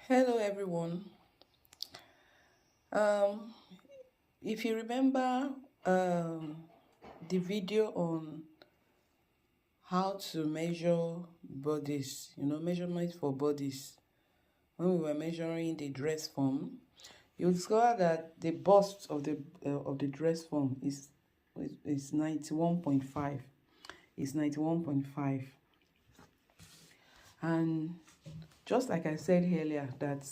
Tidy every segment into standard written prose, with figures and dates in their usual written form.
Hello everyone. Um, if you remember the video on how to measure bodies, measurement for bodies, when we were measuring the dress form, you discover that the bust of the dress form is 91.5. It's 91.5, and just like I said earlier, that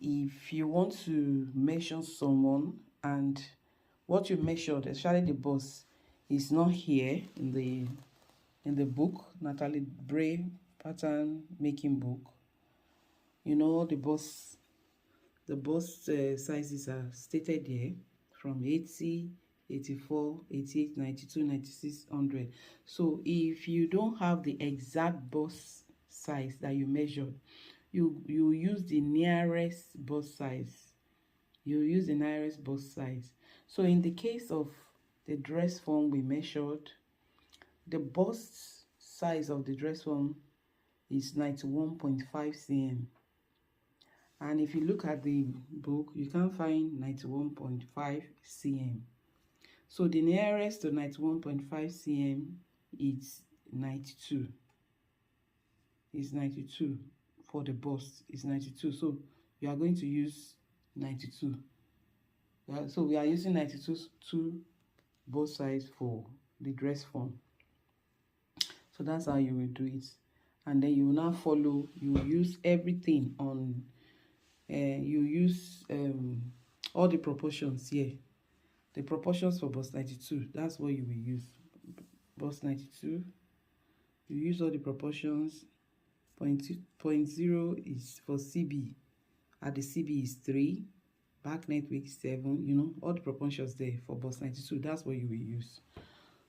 if you want to measure someone and what you measured, especially the bust, is not here in the book, Natalie Bray pattern making book. The bust sizes are stated here from 80, 84, 88, 92, 96, 100. So if you don't have the exact bust size that you measured, you use the nearest bust size. So in the case of the dress form we measured, the bust size of the dress form is 91.5 cm. And if you look at the book, you can find 91.5 cm. So the nearest to 91.5 cm is 92. Is 92 for the bust. Is 92. So you are going to use 92. So we are using 92 both sides for the dress form. So that's how you will do it. And then you will now follow, you will use everything on, you use all the proportions here. The proportions for bust 92, that's what you will use. Bust 92, you use all the proportions. Point 0 is for CB. At the CB is 3. Back neck width 7. All the proportions there for bust 92. That's what you will use.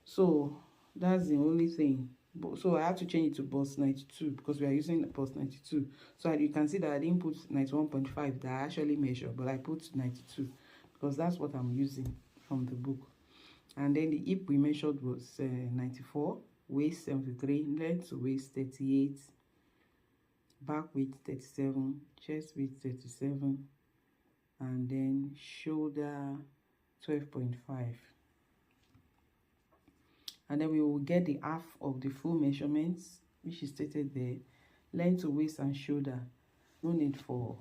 So that's the only thing. So I have to change it to bust 92 because we are using bust 92. So you can see that I didn't put 91.5 that I actually measured, but I put 92 because that's what I'm using from the book. And then the hip we measured was 94, waist 73, length to waist 38, back width 37, chest width 37, and then shoulder 12.5. And then we will get the half of the full measurements, which is stated there. Length to waist and shoulder, no need for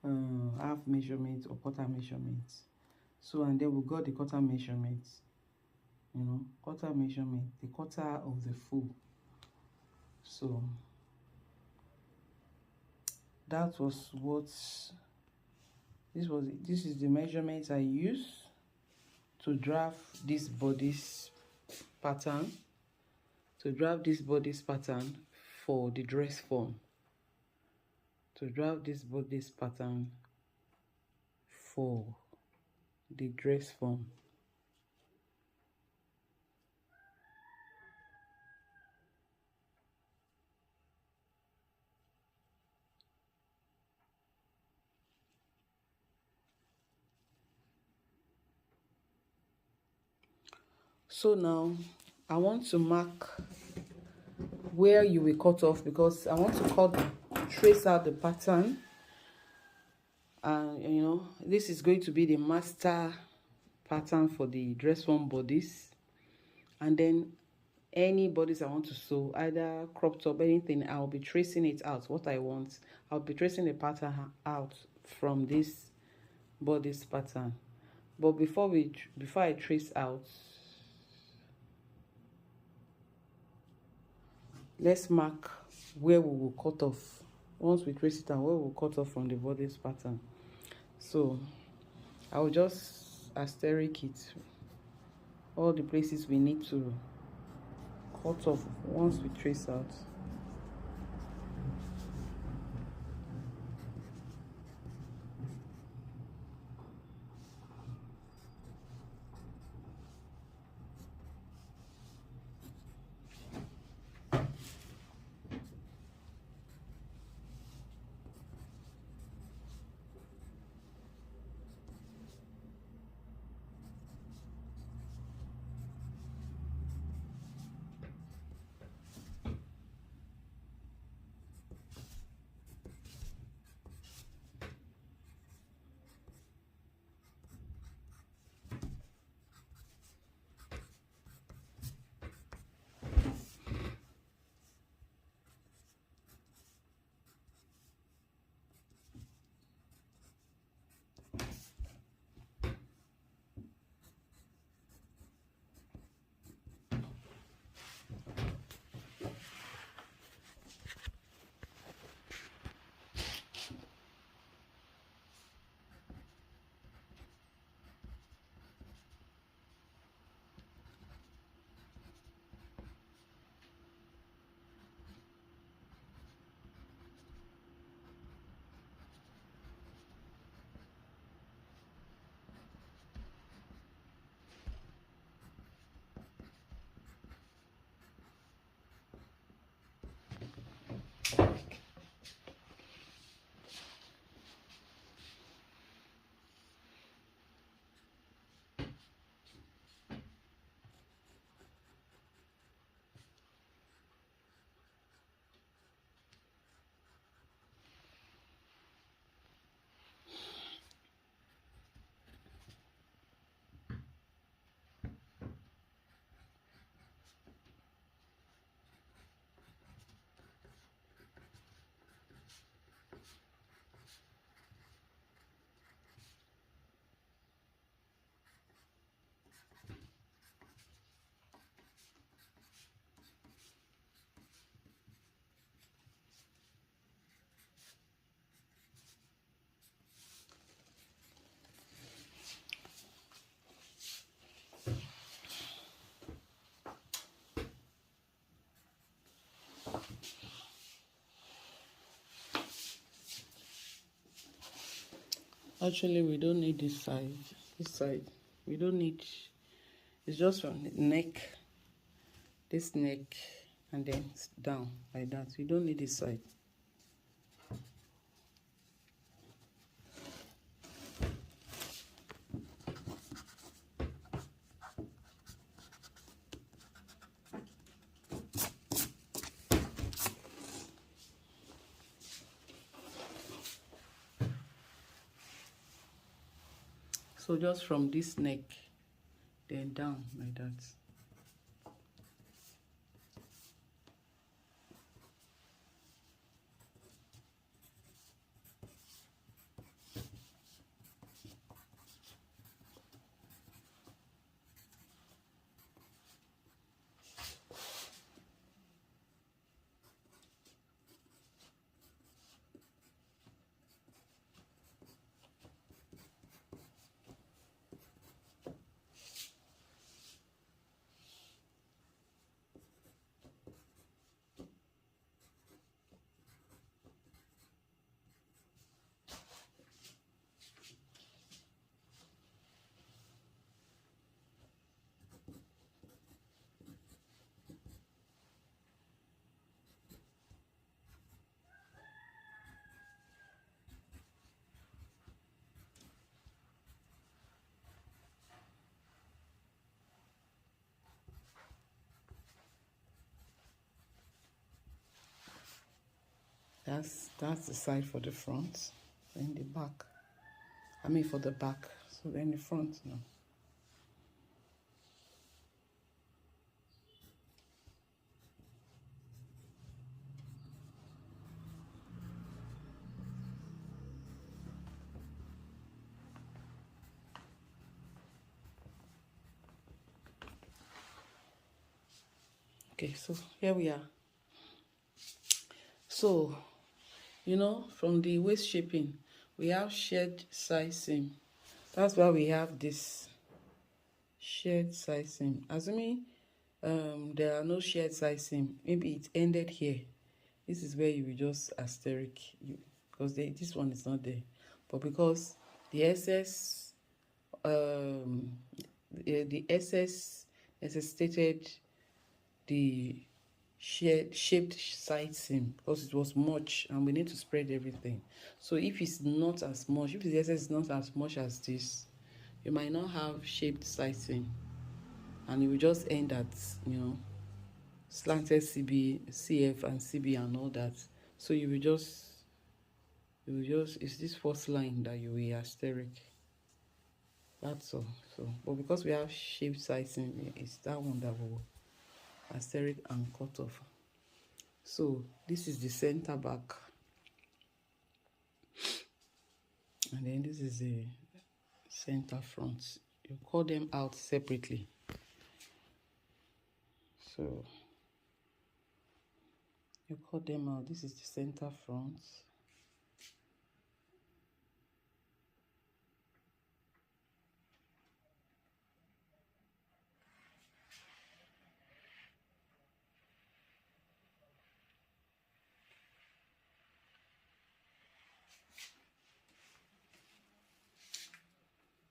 half measurement or quarter measurements. So, and then we got the quarter measurements, quarter measurement, the quarter of the full. So that was what this is the measurements I used to draft this bodice pattern, for the dress form. So now I want to mark where you will cut off because I want to trace out the pattern. And this is going to be the master pattern for the dress form bodice. And then any bodice I want to sew, either crop top, anything, I'll be tracing it out. What I want, I'll be tracing the pattern out from this bodice pattern. But before I trace out, let's mark where we will cut off. Once we trace it out, where we'll cut off from the bodice pattern. So I will just asterisk it, all the places we need to cut off once we trace out. Actually, we don't need this side. This side, we don't need. It's just from the neck, this neck, and then down like that. We don't need this side. So just from this neck, then down like that. That's the side for the front, then the back. I mean for the back. So then the front now. Okay, so here we are. So, you know, from the waist shaping, we have shared side seam. That's why we have this shared side seam. Assuming there are no shared side seam, maybe it ended here. This is where you will just asterisk, because this one is not there. But because the SS necessitated the shaped side seam, because it was much and we need to spread everything. So if it's not as much, if the SS is not as much as this, you might not have shaped side seam, and it will just end at, you know, slanted CF and CB and all that. So you will just it's this first line that you will asterisk. That's all. So, but because we have shaped side seam, it's that one that will asterisk and cut off. So this is the center back, and then this is the center front. You call them out separately. So you cut them out. This is the center front.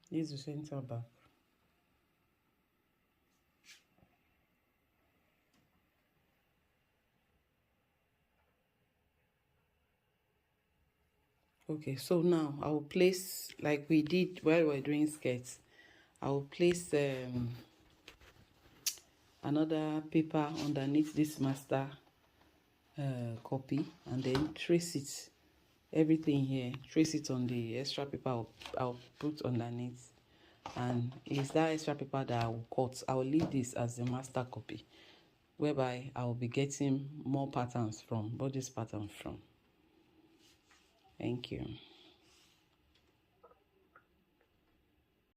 This is the center back. Okay, so now I will place, like we did while we were doing skirts, I will place another paper underneath this master copy, and then trace it, everything here, trace it on the extra paper I'll put underneath. And it's that extra paper that I will cut. I will leave this as the master copy, whereby I will be getting more patterns from, bodice patterns from. Thank you.